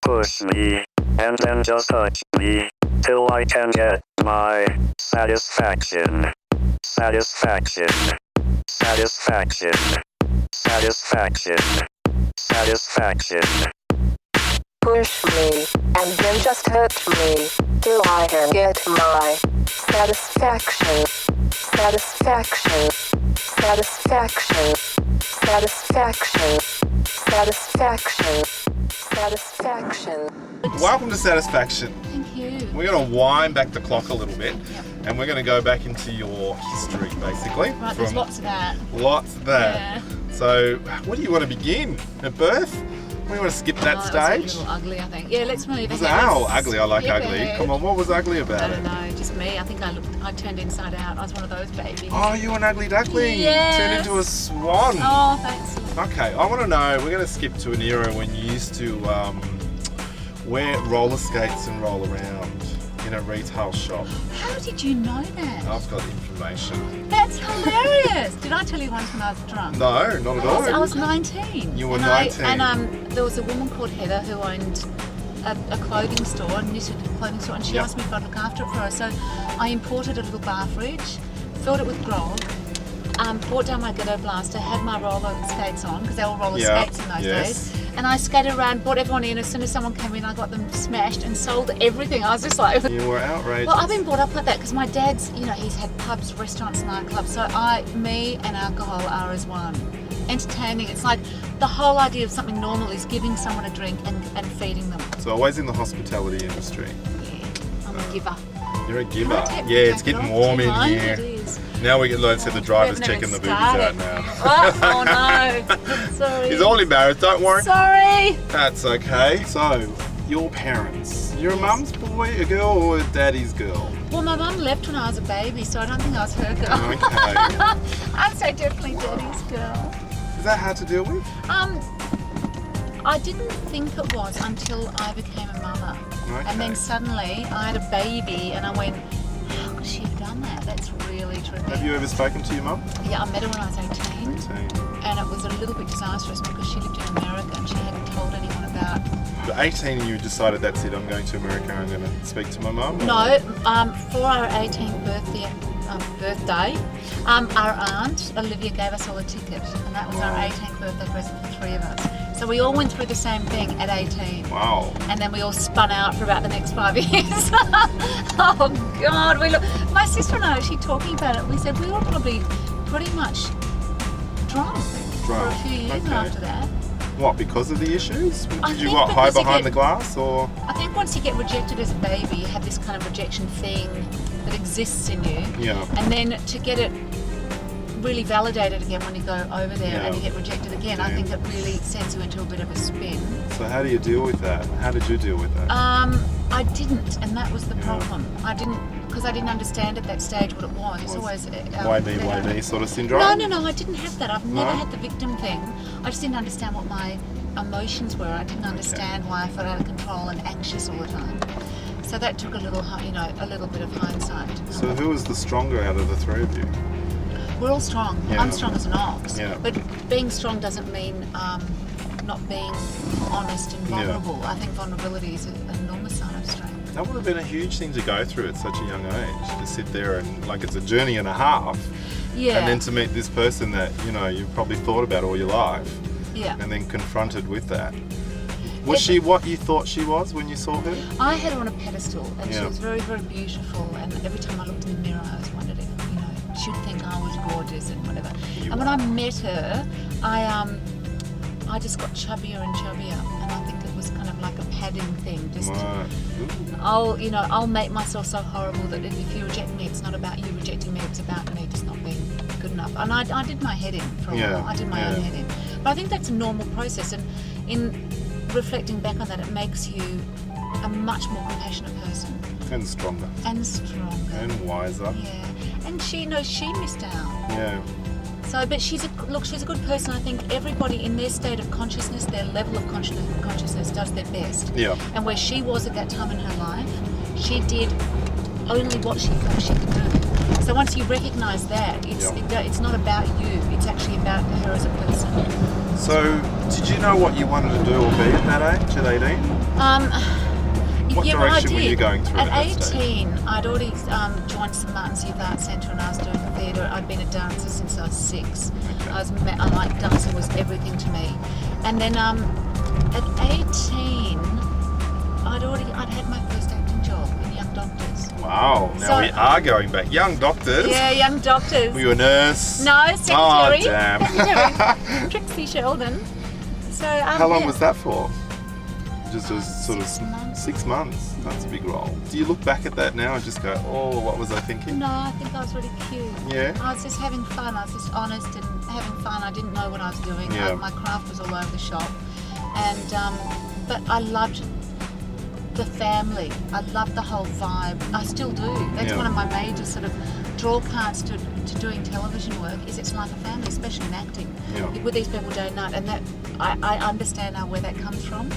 push me, and then just touch me, till I can get my satisfaction. Satisfaction. Satisfaction. Satisfaction. Satisfaction. Push me, and then just hurt me, till I can get my satisfaction. Satisfaction. Satisfaction. Satisfaction. Satisfaction. Satisfaction. Welcome to Satisfaction. Thank you. We're going to wind back the clock a little bit, Yep. and we're going to go back into your history, basically. Right, there's lots of that. Lots of that. Yeah. So, where do you want to begin? At birth? We want to skip that It was stage? a little ugly, I think. Yeah, let's move Was ahead. it? Oh, ugly. I like Skip ugly. ahead. Come on, what was ugly I about don't it? know, just me. I think I turned inside out. I was one of those babies. Oh, you an ugly duckling. Yes. Turned into a swan. Oh, thanks. Okay, I want to know, we're going to skip to an era when you used to wear roller skates and roll around in a retail shop. How did you know that? I've got information. That's hilarious. Did I tell you once when I was drunk? No, not at all. I was 19. You were and 19. And there was a woman called Heather who owned a clothing store, a knitted clothing store, and she Yep. asked me if I'd look after it for her. So I imported a little bar fridge, filled it with grog, brought down my ghetto blaster, had my roller skates on, because they were roller Yeah, skates in those yes. days. And I skated around, brought everyone in. As soon as someone came in, I got them smashed and sold everything. I was just like... You were outrageous. Well, I've been brought up like that because my dad's, he's had pubs, restaurants, nightclubs. So me and alcohol are as one. Entertaining. It's like the whole idea of something normal is giving someone a drink and feeding them. So always in the hospitality industry. Yeah, I'm a giver. You're a giver. Can I take Yeah, the it's jacket getting off? warm Do you in mind? here. It is. Now we can learn to the driver's We haven't checking the even boobies out started. now. Oh no. Sorry. He's all embarrassed, don't worry. Sorry. That's okay. So, your parents. You're a mum's boy, a girl, or a daddy's girl? Well, my mum left when I was a baby, so I don't think I was her girl. Okay. I'd say definitely daddy's girl. Is that hard to deal with? I didn't think it was until I became a mother. Okay. And then suddenly I had a baby and I went, how could she have done that? That's really tricky. Have you ever spoken to your mum? Yeah, I met her when I was 18 18. and it was a little bit disastrous because she lived in America and she hadn't told anyone about... At 18 and you decided, that's it, I'm going to America, I'm going to speak to my mum? or- No, for our 18th birthday, our aunt Olivia gave us all a ticket and that was our 18th birthday present for 3 of us. So we all went through the same thing at 18. Wow. And then we all spun out for about the next 5 years. Oh God, my sister and I were actually talking about it. We said we were probably pretty much drunk for a few years Okay. after that. What, because of the issues? I Did you think hide because you behind get- the glass, or? I think once you get rejected as a baby, you have this kind of rejection thing that exists in you. Yeah. And then to get it really validated again when you go over there and you get rejected again, I Yeah. think it really sends you into a bit of a spin. So how do you deal with that? How did you deal with that? I didn't, and that was the problem. I didn't, because I didn't understand at that stage what it was. It's always Why me sort of syndrome? No, I didn't have that. I've never No? had the victim thing. I just didn't understand what my emotions were. I didn't understand why I felt out of control and anxious all the time. So that took a little bit of hindsight. So who was the stronger out of the 3 of you? We're all strong. Yeah. I'm strong as an ox. Yeah. But being strong doesn't mean not being honest and vulnerable. I think vulnerability is an enormous sign of strength. That would have been a huge thing to go through at such a young age, to sit there and, like, it's a journey and a half, Yeah. and then to meet this person that, you've probably thought about all your life, Yeah. and then confronted with that. Was she what you thought she was when you saw her? I had her on a pedestal and she Yeah. was very, very beautiful, and every time I looked in the mirror I always wondered if, she'd think I was gorgeous and whatever. And when I met her, I just got chubbier and chubbier, and I think it was kind of like a padding thing. Just Right. I'll make myself so horrible that if you reject me, it's not about you rejecting me, it's about me just not being good enough. And I did my head in for a while. I did my own head in. But I think that's a normal process, and in reflecting back on that, it makes you a much more compassionate person. And stronger. And stronger. And wiser. Yeah. And she missed out. Yeah. So, but she's a good person. I think everybody in their state of consciousness, their level of consciousness does their best. Yeah. And where she was at that time in her life, she did only what she thought she could do. So once you recognise that, it's not about you. It's actually about her as a person. So, did you know what you wanted to do or be at that age, at 18? What Yeah, direction I were did. you going through At at that 18, I'd already joined St Martin's Youth Arts Centre and I was doing theatre. I'd been a dancer since I was 6. Okay. I liked dancing, was everything to me. And then at 18, I'd had my first acting job in Young Doctors. Wow, now we are going back. Young Doctors? Yeah, Young Doctors. Were you a nurse? No, secretary. Oh, damn. Secretary. Trixie Sheldon. So How long yeah. was that for? Just a sort of 6 months. 6 months. That's a big role. Do you look back at that now and just go, oh, what was I thinking? No, I think I was really cute. Yeah? I was just having fun. I was just honest and having fun. I didn't know what I was doing. Yeah. My craft was all over the shop. And but I loved the family. I loved the whole vibe. I still do. That's Yeah. one of my major sort of draw cards to doing television work is it's like a family, especially in acting. Yeah. With these people day and night. And that I understand now where that comes from.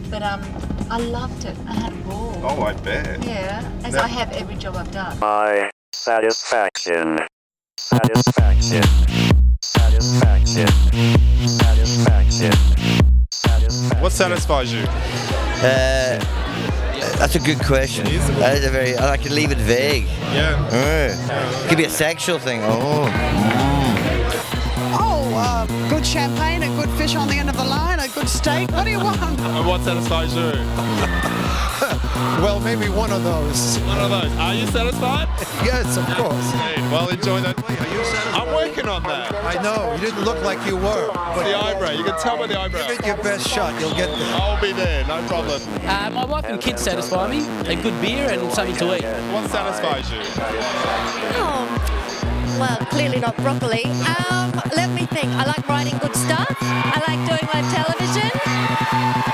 But I loved it. I had a ball. Oh, I bet. Yeah, as Now- I have every job I've done. My satisfaction. Satisfaction. Satisfaction. Satisfaction. Satisfaction. What satisfies you? That's a good question. It is a good- That is a very. I can leave it vague. Yeah. Could be a sexual thing. Good champagne, a good fish on the end of the line, a good steak. What do you want? And what satisfies you? Well, maybe one of those. One of those. Are you satisfied? Yes, of course. Indeed. Well, enjoy that. I'm working on that. I know, you didn't look like you were. But The eyebrow. You can tell by the eyebrow. give it your best shot, you'll get there. I'll be there. No problem. My wife and kids satisfy me. A good beer and something to eat. What satisfies you? Oh, well, clearly not broccoli. Let me think. I like writing good stuff. I like doing live television.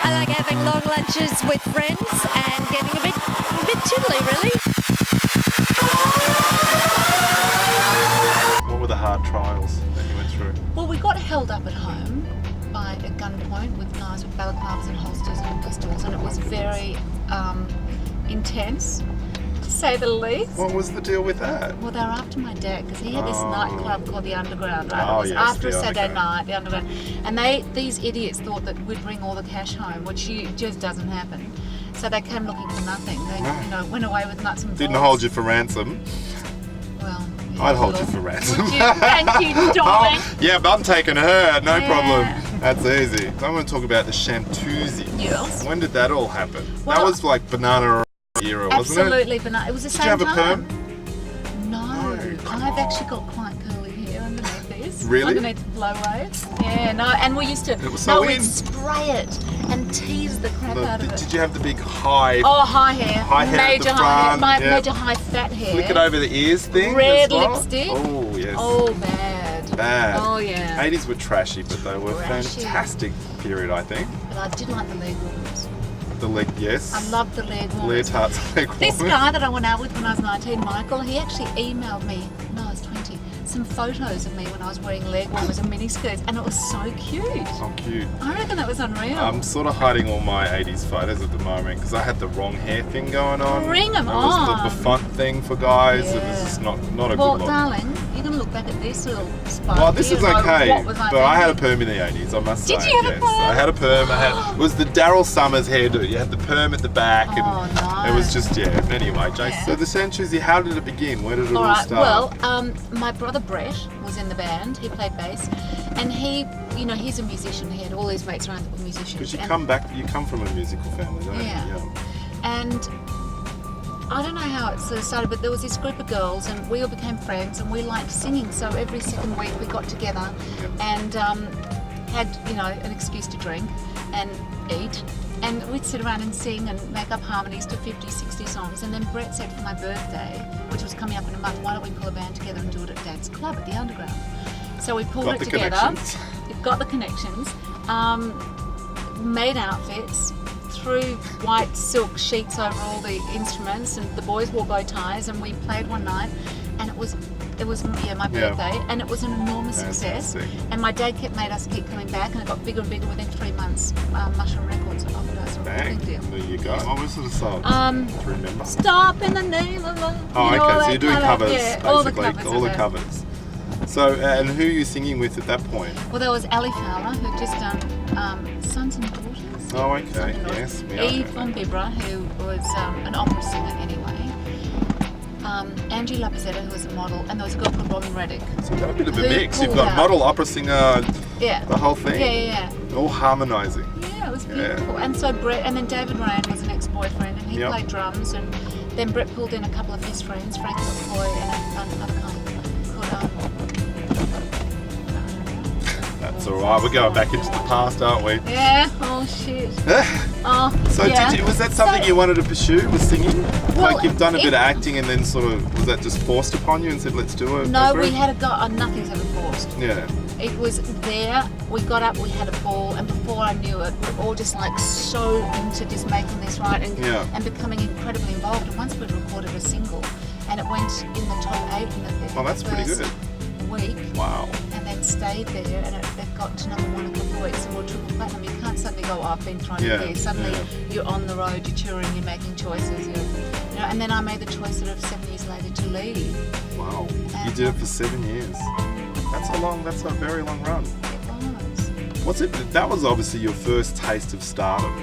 I like having long lunches with friends and getting a bit tiddly, really. What were the hard trials that you went through? Well, we got held up at home by a gunpoint with knives, with balaclavas and holsters and pistols, and it was very intense, to say the least. What was the deal with that? Well, they were after my dad because he had this Oh. nightclub called the Underground, right? Oh, It was yes, after a the Saturday Underground. night, the Underground, and these idiots thought that we'd bring all the cash home, which just doesn't happen. So they came looking for nothing. They, went away with nuts and Didn't bolts. hold you for ransom. Well, yeah, I'd hold well, you for ransom. Would you? Thank you, darling. Oh, yeah, but I'm taking her. No Yeah. problem. That's easy. I want to talk about the Shantuzi. Yes. When did that all happen? that Well, was like banana era, wasn't it? Absolutely, but no, it was the Did same you have a time. perm? No, come I've on. actually got quite curly hair underneath this. Really? Underneath the blow waves. Yeah, no, and we used to. It was so we'd in. spray it and tease the crap out of it. Did you have the big high, Oh, high hair. High hair at major the high hair. front, yeah. Major high fat hair. flick it over the ears thing? Red as well? lipstick. Oh, yes. Oh, bad. Bad. Oh, yeah. 80s were trashy, but they were Trashy. fantastic period, I think. But I did like the leg warmers. The leg, yes. I loved the leg warmers. Leotards, leg This warmers. guy that I went out with when I was 19, Michael, he actually emailed me, no, I was 20, some photos of me when I was wearing leg warmers and miniskirts, and it was so cute. So cute. I reckon that was unreal. I'm sort of hiding all my 80s photos at the moment because I had the wrong hair thing going on. Bring 'em It was on. the befont thing for guys. It Yeah. was just not a well, good look. darling, you're going to look back at this little spot. Well, this is okay, What was but I had a thinking? perm in the 80s, I must Did say. you have a yes. perm? I had a perm. It was the Daryl Summers hairdo. You had the perm at the back, and Oh, nice. it was just, yeah. Anyway, Jason, Yeah. so the Shantuzi, how did it begin? Where did it all All right, start? well, my brother Brett was in the band. He played bass, and he's a musician. He had all his mates around that were musicians. Because you And- you come from a musical family, don't Yeah. you? And I don't know how it sort of started, but there was this group of girls, and we all became friends, and we liked singing. So every second week we got together and had an excuse to drink and eat, and we'd sit around and sing and make up harmonies to 50, 60 songs. And then Brett said for my birthday, which was coming up in a month, why don't we pull a band together and do it at Dad's Club at the Underground? So we pulled Got it the together. connections. We've got the connections. Made outfits, threw white silk sheets over all the instruments, and the boys wore bow ties, and we played one night, and it was my birthday, and it was an enormous success. Fantastic. And my dad made us keep coming back, and it got bigger and bigger. Within 3 months, Mushroom Records offered us a Bang. big deal. There you go. What was the song? Do you remember? Stop in the name of love. Oh, You know, okay. So that you're doing kind of- covers, yeah, basically. all the covers. All the of that. covers. So, and who are you singing with at that point? Well, there was Ali Fowler, who'd just done Sons and Daughters. Oh, okay. Yes. Eve von Bibra, who was an opera singer anyway. Angie Lapazetta, who was a model, and there was a girl called Robin Reddick. So you've got a bit of a Who mix. You've pulled got out. model, opera singer, Yeah. the whole thing. Yeah. All harmonising. Yeah, it was beautiful. And so Brett, and then David Ryan was an ex-boyfriend, and he Yep. played drums, and then Brett pulled in a couple of his friends, Frank McCoy and another guy called That's all right. We're going back into the past, aren't we? yeah. Oh shit. Oh. So yeah. was that something you wanted to pursue, was singing? Well, Like you've done a bit it- of acting and then sort of, was that just forced upon you and said, let's do it? No, we had a go. Nothing's ever forced. Yeah. It was there. We got up. We had a ball, and before I knew it, we were all just like so into just making this right and becoming incredibly involved. And once we'd recorded a single, and it went in the top 8 in the Oh, that's pretty first good. week. Wow. And then stayed there, and it got to number 1 a couple of weeks, and we're triple platinum. You can't suddenly go, oh, I've been thrown in there. Suddenly you're on the road, you're touring, you're making choices. And then I made the choice sort of 7 years later to leave. Wow. You did it for 7 years. That's a very long run. It was. That was obviously your first taste of stardom.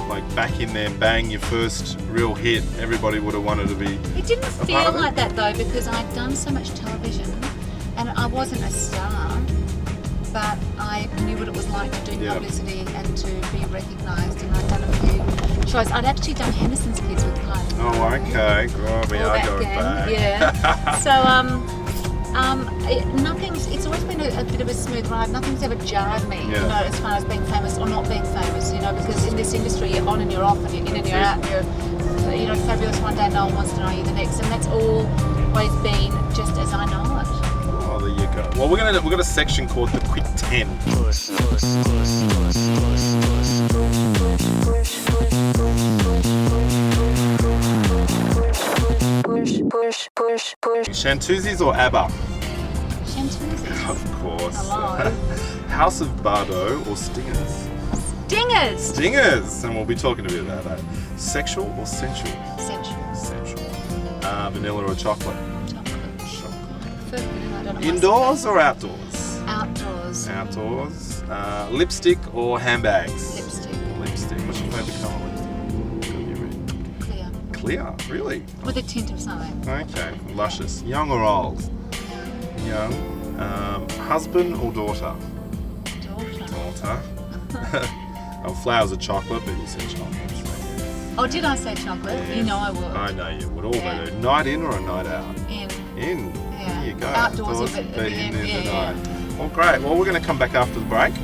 Like back in there, bang, your first real hit, everybody would have wanted to be. It didn't a feel part of it. like that though, because I'd done so much television, and I wasn't a star, but I knew what it was like to do publicity and to be recognised, and I'd done a few shows. I'd actually done Henderson's Kids with Kylie. Oh, okay. God, we All are that going gang, back. Yeah. So it's always been a bit of a smooth ride. Nothing's ever jarred me, as far as being famous or not being famous, because in this industry you're on and you're off and you're in and you're out and you're, fabulous one day, no one wants to know you the next, and that's always been just as I know it. Oh, there you go. Well, we've got a section called the Quick 10. Push. Chantuzis or ABBA? Chantuzis. Of course. Hello. House of Bardo or Stingers? Stingers. Stingers, and we'll be talking a bit about that. Sexual or sensual? Sensual. Sensual. Vanilla or chocolate? Chocolate. Prefer vanilla, I don't know Indoors or outdoors? Outdoors. Outdoors. Lipstick or handbags? Lipstick. Lipstick. What's your favourite colour lipstick? Clear. Clear, really? With a tint of something. Okay, luscious. Young or old? Young. Husband or daughter? Daughter. Flowers are chocolate, but you said chocolate. Oh, did I say chocolate? Yes. You know I would. I know you would. All Yeah. do. Night in or a night out? In. In. Yeah. There you go. Outdoors, but at the in end, the yeah. night. Well, great. Well, we're going to come back after the break.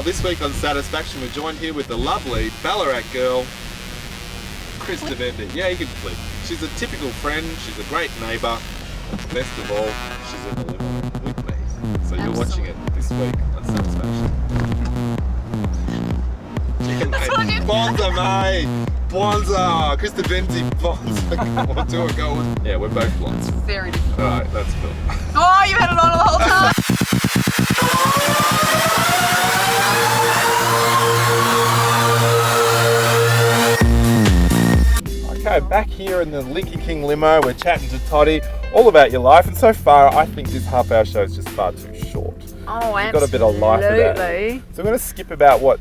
This week on Satisfaction, we're joined here with the lovely Ballarat girl, Chris DeVende. Yeah, you can flip. She's a typical friend. She's a great neighbour. Best of all, she's in the limo with me. So you're watching it this week on Satisfaction. Bonza, mate! Bonza! Chris DeVende, Bonza. What do I go with? Yeah, we're both blondes. Very different. Alright, that's cool. Oh, you had it on the whole time. Okay, back here in the Linky King limo, we're chatting to Tottie all about your life, and so far I think this half-hour show is just far too short. Oh, You've got a bit of life with that. So we're going to skip about what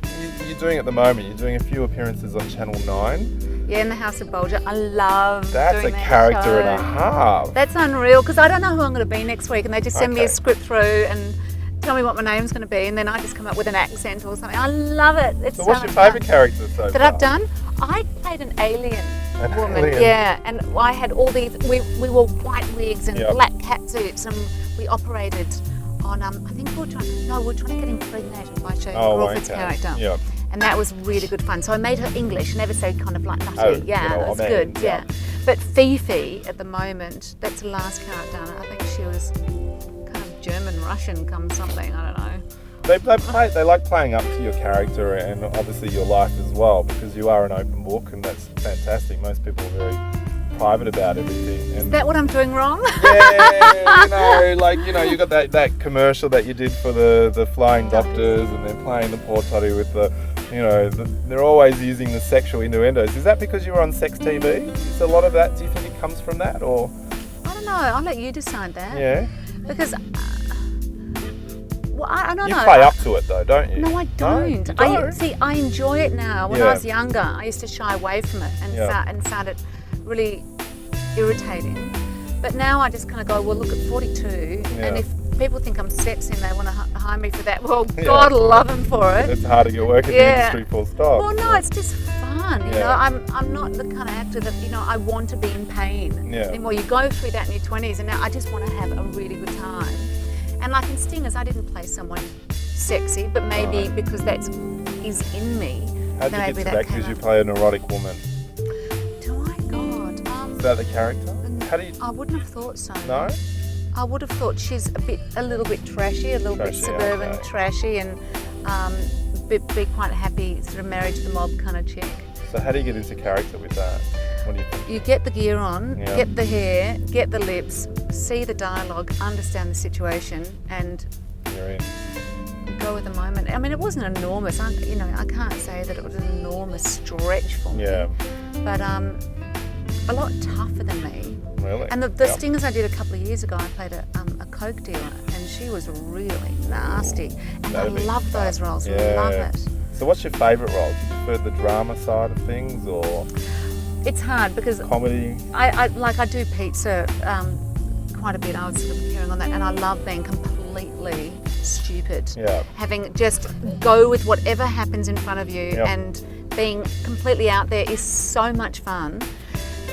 you're doing at the moment. You're doing a few appearances on Channel 9. Yeah, in the House of Bulger. I love That's doing a that character show. and a half. That's unreal, because I don't know who I'm going to be next week, and they just send me a Okay. script through and tell me what my name's going to be, and then I just come up with an accent or something. I love it. It's So what's your much fun. favourite character so that far? I've done? I played an alien An woman. alien? Yeah, and I had all these. We wore white wigs and Yep. black catsuits, and we operated on. I think we were trying to get impregnated by Jane Crawford's character. Yep. And that was really good fun. So I made her English, never so kind of like nutty. Oh, yeah, good it was old good. man, Yeah. yeah. But Fifi at the moment, that's the last character. I think she was kind of German, Russian, come something. I don't know. They like playing up to your character and obviously your life as well, because you are an open book, and that's fantastic. Most people are very private about everything. Is that what I'm doing wrong? Yeah, you got that commercial that you did for the flying doctors, and they're playing the poor Tottie with they're always using the sexual innuendos. Is that because you were on sex TV? Is a lot of that, do you think it comes from that, or? I don't know. I'll let you decide that. Yeah. Because, I don't know. You play up to it though, don't you? No, I don't. No, you don't? I enjoy it now. When I was younger, I used to shy away from it and found it really irritating. But now I just kind of go, well, look, at 42, and if people think I'm sexy and they want to hire me for that, well, God love them for it. It's hard to get work in the industry, full stop. Well, no, it's just fun. You know, I'm not the kind of actor that, I want to be in pain anymore. You go through that in your 20s, and now I just want to have a really good time. And like in Stingers, I didn't play someone sexy, but maybe because that is in me. How did you get to that? Because you play an erotic woman. Do I? God. Is that the character? How do you? I wouldn't have thought so. No? I would have thought she's a little bit trashy, a little bit suburban, trashy, and be quite happy, sort of married to the mob kind of chick. So how do you get into character with that? What do you think? You get the gear on, get the hair, get the lips, see the dialogue, understand the situation, and you're in. Go with the moment. I mean, it wasn't enormous. I can't say that it was an enormous stretch for me. Yeah. But a lot tougher than me. Really? And the Stingers I did a couple of years ago, I played a coke dealer, and she was really nasty. And I love those roles. Love it. So what's your favourite role? Do you prefer the drama side of things, or? It's hard because comedy. I do pizza quite a bit. I was sort of appearing on that, and I love being completely stupid. Yeah. Having just go with whatever happens in front of you, and being completely out there is so much fun.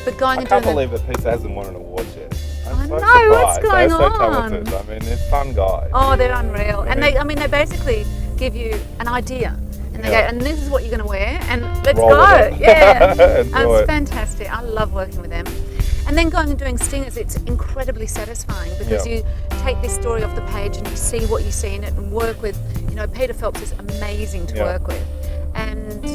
But going I can't believe that pizza hasn't won an award yet. I know what's going on. They're so talented. I mean, they're fun guys. Oh, they're unreal. And they basically give you an idea. And they go, and this is what you're going to wear, and let's go. Yeah. And it's fantastic. I love working with them. And then going and doing Stingers, it's incredibly satisfying because you take this story off the page and you see what you see in it and work with, Peter Phelps is amazing to work with. And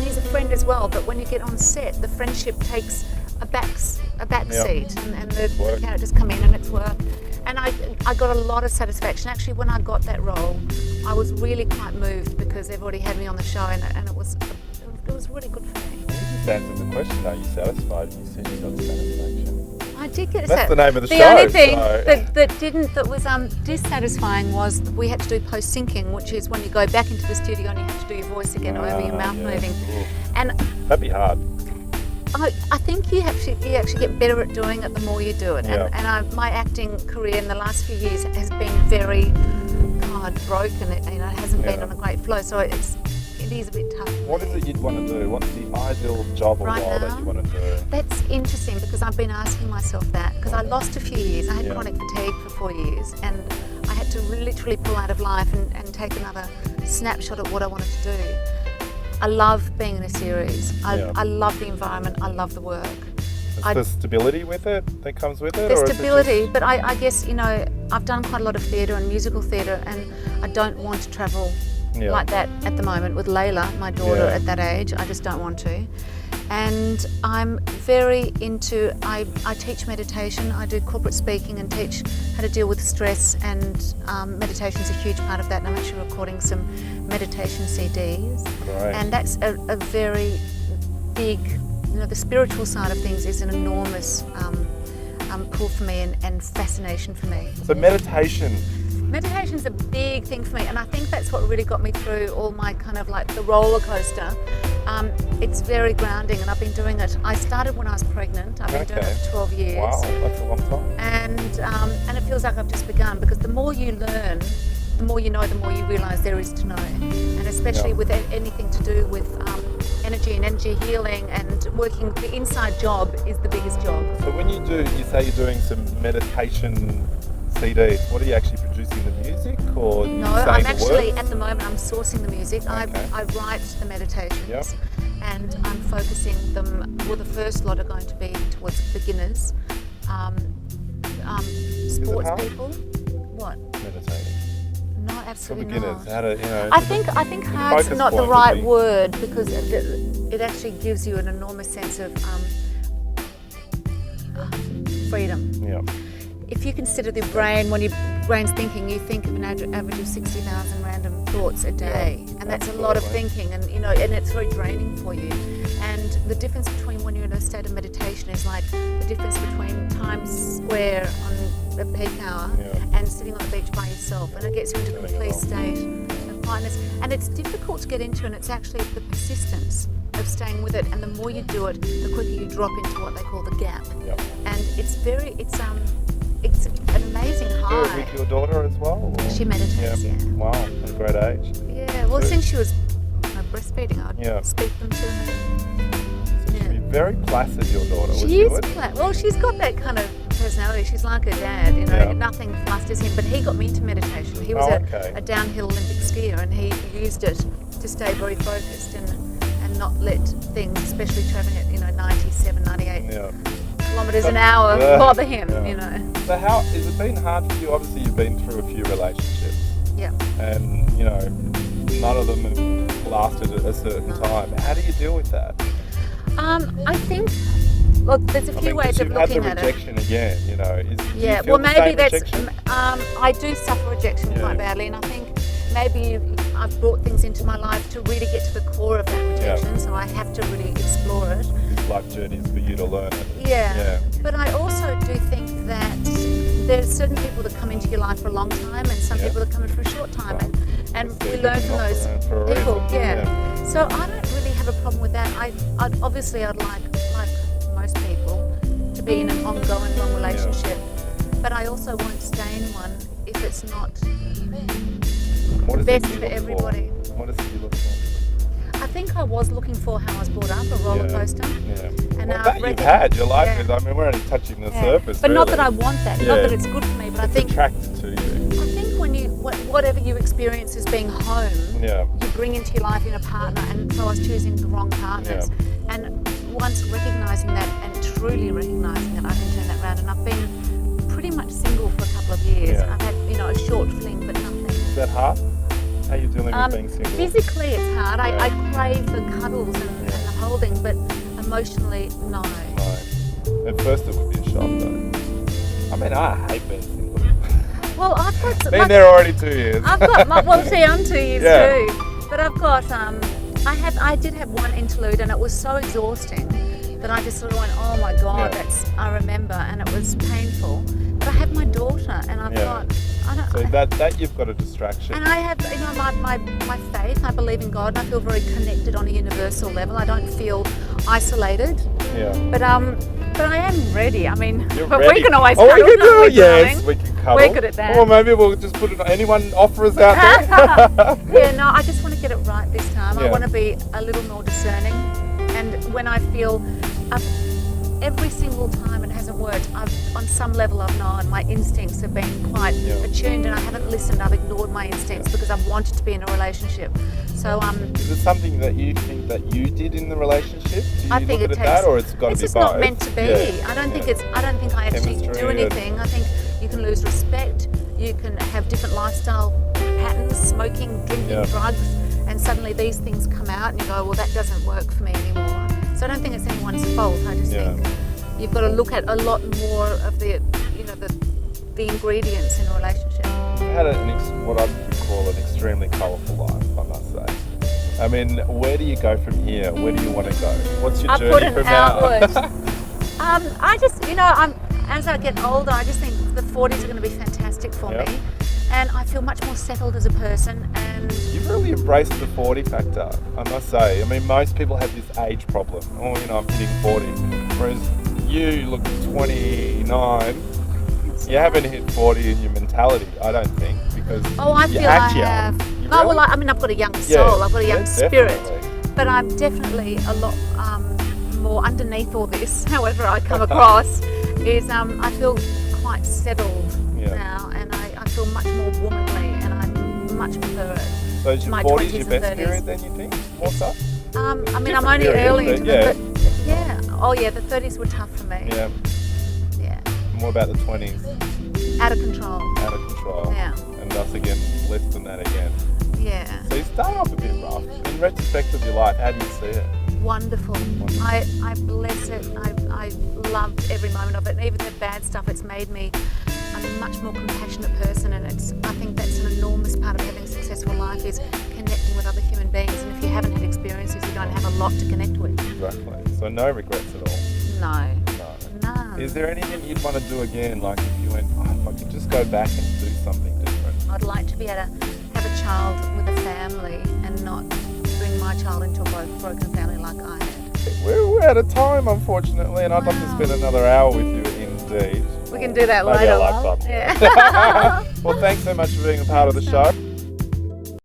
he's a friend as well, but when you get on set, the friendship takes a back seat, and the characters come in and it's work. And I got a lot of satisfaction. Actually, when I got that role, I was really quite moved because everybody had me on the show, and it was really good for me. You just answered the question, are you satisfied? You said you got satisfaction. I did get That's the name of the show. The only thing that was dissatisfying was we had to do post-syncing, which is when you go back into the studio and you have to do your voice again over your mouth moving. And that'd be hard. I think you actually get better at doing it the more you do it. And my acting career in the last few years has been very broken. It hasn't been on a great flow, so it is a bit tough. What is it you'd want to do? What's the ideal job or role that you want to do? That's interesting because I've been asking myself that because I lost a few years. I had chronic fatigue for 4 years, and I had to literally pull out of life and take another snapshot at what I wanted to do. I love being in a series. I love the environment. I love the work. Is there stability with it that comes with it? There's stability, but I guess, I've done quite a lot of theatre and musical theatre, and I don't want to travel like that at the moment with Layla, my daughter at that age. I just don't want to. And I'm very into, I teach meditation, I do corporate speaking and teach how to deal with stress, and meditation is a huge part of that, and I'm actually recording some meditation CDs. Great. And that's a very big, the spiritual side of things is an enormous pull for me and fascination for me. So meditation. Meditation's a big thing for me, and I think that's what really got me through all my kind of like the roller coaster. It's very grounding, and I've been doing it. I started when I was pregnant. I've been doing it for 12 years. Wow, that's a long time. And it feels like I've just begun, because the more you learn, the more you know, the more you realise there is to know. And especially with anything to do with energy and energy healing and working, the inside job is the biggest job. So when you say you're doing some meditation CDs, what are you actually producing, the music, or no? I'm actually at the moment I'm sourcing the music. I write the meditations, and I'm focusing them. Well, the first lot are going to be towards beginners, sports people. What? Meditating. No, absolutely for beginners. not. How to, I think hard's not the right word, because it actually gives you an enormous sense of freedom. Yeah. If you consider the brain, when your brain's thinking, you think of an average of 60,000 random thoughts a day, and that's a lot of thinking, and and it's very draining for you. And the difference between when you're in a state of meditation is like the difference between Times Square on a peak hour and sitting on the beach by yourself, and it gets you into a complete state of quietness. And it's difficult to get into, and it's actually the persistence of staying with it. And the more you do it, the quicker you drop into what they call the gap. And it's an amazing high. Do it with your daughter as well? Or? She meditates, yeah. Wow, at a great age. Yeah, well, since she was breastfeeding, I'd speak them to her. So she'd be very placid, your daughter. She is placid. Well, she's got that kind of personality. She's like her dad, nothing flusters him. But he got me into meditation. He was a downhill Olympic skier, and he used it to stay very focused and not let things, especially travelling at 97, 98 kilometres an hour, bother him. So how has it been hard for you? Obviously, you've been through a few relationships. Yeah. And none of them have lasted a certain time. How do you deal with that? I think. Look, there's a few ways of looking at it. You've had the rejection again, Yeah, well, maybe that's. I do suffer rejection quite badly, and I think maybe I've brought things into my life to really get to the core of that rejection, so I have to really explore it. This life journey is for you to learn it. Yeah. But I also do think that there's certain people that come into your life for a long time, and some people that come in for a short time, and we learn from those people. So I don't really have a problem with that. I'd like most people to be in an ongoing long relationship, but I also won't stay in one if it's not best for everybody. What is it you look for? I think I was looking for how I was brought up, a roller coaster. And that you've had, your life is, we're only touching the surface. But not that I want that, not that it's good for me, but I think attracted to you. I think when whatever you experience as being home, you bring into your life in a partner, and so I was choosing the wrong partners. And once recognising that and truly recognising it, I can turn that around. And I've been pretty much single for a couple of years. I've had a short fling, but nothing. Is that hard? How are you dealing with being single? Physically it's hard. I crave the cuddles and the holding, but emotionally, no. At first it would be a shock though. I hate being single. Well, I've got... Been there already 2 years. I've got... I'm 2 years too. But I've got... I did have one interlude, and it was so exhausting that I just sort of went, oh my God, I remember, and it was painful. But I have my daughter, and I've got... So that you've got a distraction. And I have, my faith. I believe in God, and I feel very connected on a universal level. I don't feel isolated. But I am ready. Ready. We can always we cuddle. can do it. Yes, we can cuddle. We're good at that. Or maybe we'll just put it on. Anyone offers out there? No, I just want to get it right this time. I want to be a little more discerning. And when I feel every single time it hasn't worked, on some level I've known my instincts have been quite attuned, and I haven't listened. I've ignored my instincts because I've wanted to be in a relationship. So is it something that you think that you did in the relationship? Do you I think look it at takes, that, or it's got to be both? It's just not meant to be. I don't think I actually do anything. I think you can lose respect. You can have different lifestyle patterns, smoking, drinking, drugs, and suddenly these things come out, and you go, well, that doesn't work for me anymore. So I don't think it's anyone's fault. I just think you've got to look at a lot more of the ingredients in a relationship. You had what I would call an extremely colourful life, I must say. Where do you go from here? Where do you want to go? What's your journey from now? I just, as I get older, I just think the 40s are going to be fantastic for me. And I feel much more settled as a person. And you've really embraced the 40 factor, I must say. Most people have this age problem. Oh, I'm hitting 40. Whereas you look 29. You haven't hit 40 in your mentality, I don't think, because I feel I have. Really? I've got a young soul. I've got a young spirit. Definitely. But I'm definitely a lot more underneath all this, however I come across, is I feel quite settled now, and I feel much more womanly, and I much prefer it. So is your 40s your best period then, you think? More so? I'm only early into the... the 30s were tough for me. More about the 20s. Out of control. Yeah. And thus again, less than that again. Yeah. So you start off a bit rough. In retrospect of your life, how do you see it? wonderful. I bless it. I loved every moment of it. And even the bad stuff, it's made me a much more compassionate person. And I think that's an enormous part of having a successful life, is connecting with other human beings. And if you haven't had experiences, you don't have a lot to connect with. Exactly. So no regrets at all. No. No. None. Is there anything you'd want to do again? Like if you went, oh, if I could just go back and do something different. I'd like to be able to have a child with a family and not bring my child into a broken family like I had. We're out of time, unfortunately, and I'd love to spend another hour with you indeed. We can do that Maybe later. a lifetime. Yeah. Well, thanks so much for being a part of the show.